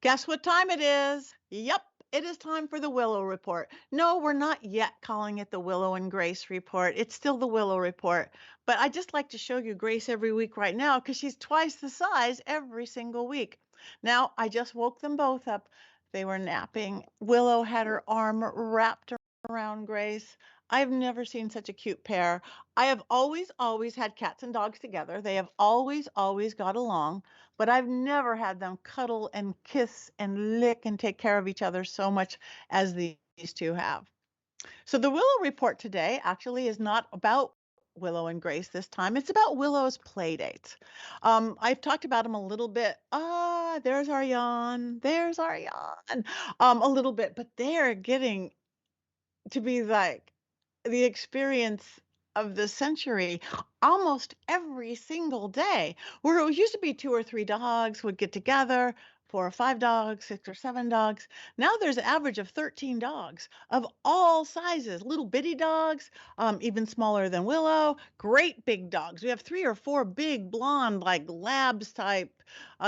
Guess what time it is? Yep, it is time for the Willow Report. No, we're not yet calling it the Willow and Grace Report. It's still the Willow Report. But I just like to show you Grace every week right now because she's twice the size every single week. Now, I just woke them both up. They were napping. Willow had her arm wrapped around Grace. I've never seen such a cute pair. I have always had cats and dogs together. They have always got along, but I've never had them cuddle and kiss and lick and take care of each other so much as these two have. So the Willow Report today actually is not about Willow and Grace this time. It's about Willow's play dates. I've talked about them a little bit. There's our yawn. There's our yawn. A little bit, but they're getting to be like the experience of the century almost every single day. Where it used to be two or three dogs would get together, four or five dogs, six or seven dogs. Now there's an average of 13 dogs of all sizes, little bitty dogs, even smaller than Willow, great big dogs. We have three or four big blonde, like labs type,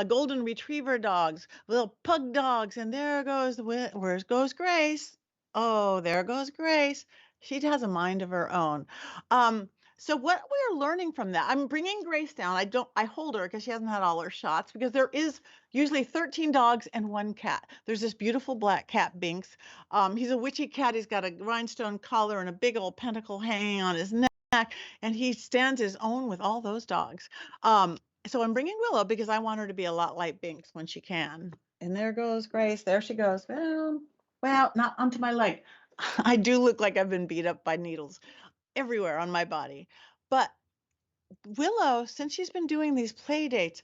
golden retriever dogs, little pug dogs, and there goes where goes Grace. Oh, there goes Grace. She has a mind of her own. Um, so what we're learning from that, I'm bringing Grace down. I hold her because she hasn't had all her shots because there is usually 13 dogs and one cat. There's this beautiful black cat, Binks. He's a witchy cat. He's got a rhinestone collar and a big old pentacle hanging on his neck, and he stands his own with all those dogs. So I'm bringing Willow because I want her to be a lot like Binks when she can. And there goes Grace. There she goes. Well, not onto my leg. I do look like I've been beat up by needles everywhere on my body. But Willow, since she's been doing these play dates,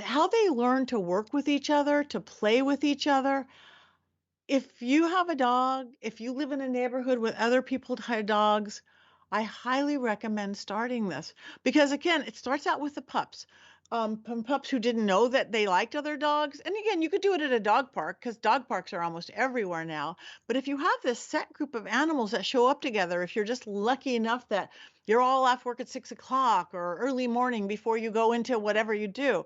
how they learn to work with each other, to play with each other. If you have a dog, if you live in a neighborhood with other people who have dogs, I highly recommend starting this because again, it starts out with the pups. From pups who didn't know that they liked other dogs. And again, you could do it at a dog park because dog parks are almost everywhere now. But if you have this set group of animals that show up together, if you're just lucky enough that you're all off work at 6 o'clock or early morning before you go into whatever you do,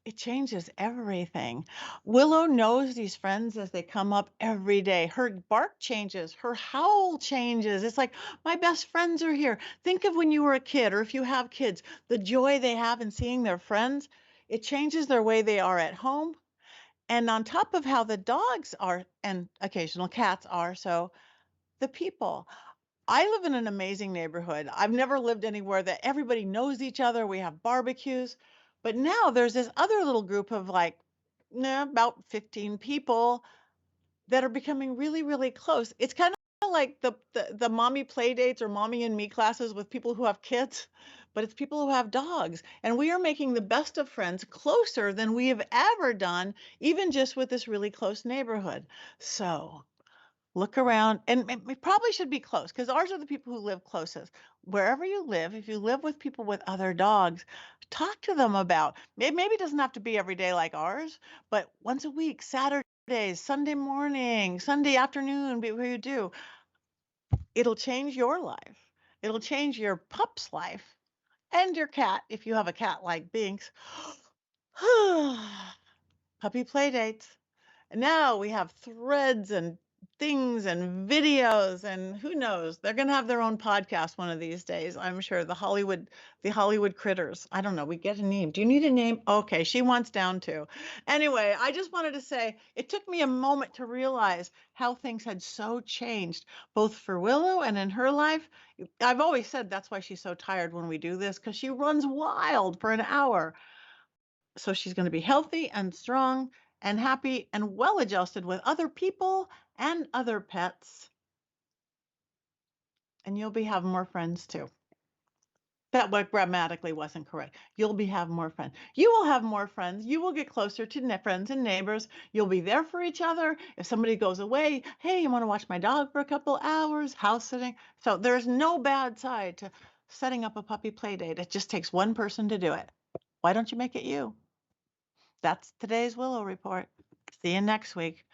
it changes everything. Willow knows these friends as they come up every day. Her bark changes, her howl changes. It's like, my best friends are here. Think of when you were a kid, or if you have kids, the joy they have in seeing their friends. It changes their way they are at home. And on top of how the dogs are, and occasional cats are, so the people. I live in an amazing neighborhood. I've never lived anywhere that everybody knows each other. We have barbecues. But now there's this other little group of like about 15 people that are becoming really close. It's kind of like the mommy play dates or mommy and me classes with people who have kids, but it's people who have dogs. And we are making the best of friends closer than we have ever done, even just with this really close neighborhood. So look around, and we probably should be close because ours are the people who live closest. Wherever you live, if you live with people with other dogs, talk to them about maybe it doesn't have to be every day like ours, but once a week, Saturdays, Sunday morning, Sunday afternoon, where you do. It'll change your life. It'll change your pup's life and your cat if you have a cat like Binks. Puppy play dates. And now we have threads and things and videos and who knows, they're going to have their own podcast one of these days. I'm sure the Hollywood critters. I don't know. We get a name. Do you need a name? Okay, she wants down too. Anyway, I just wanted to say it took me a moment to realize how things had so changed both for Willow and in her life. I've always said that's why she's so tired when we do this because she runs wild for an hour. So she's going to be healthy and strong and happy and well adjusted with other people and other pets. And you'll be having more friends too. That what grammatically wasn't correct. You'll be having more friends. You will have more friends. You will get closer to friends and neighbors. You'll be there for each other. If somebody goes away, hey, you want to watch my dog for a couple hours, house sitting. So there's no bad side to setting up a puppy play date. It just takes one person to do it. Why don't you make it you? That's today's Willow Report. See you next week.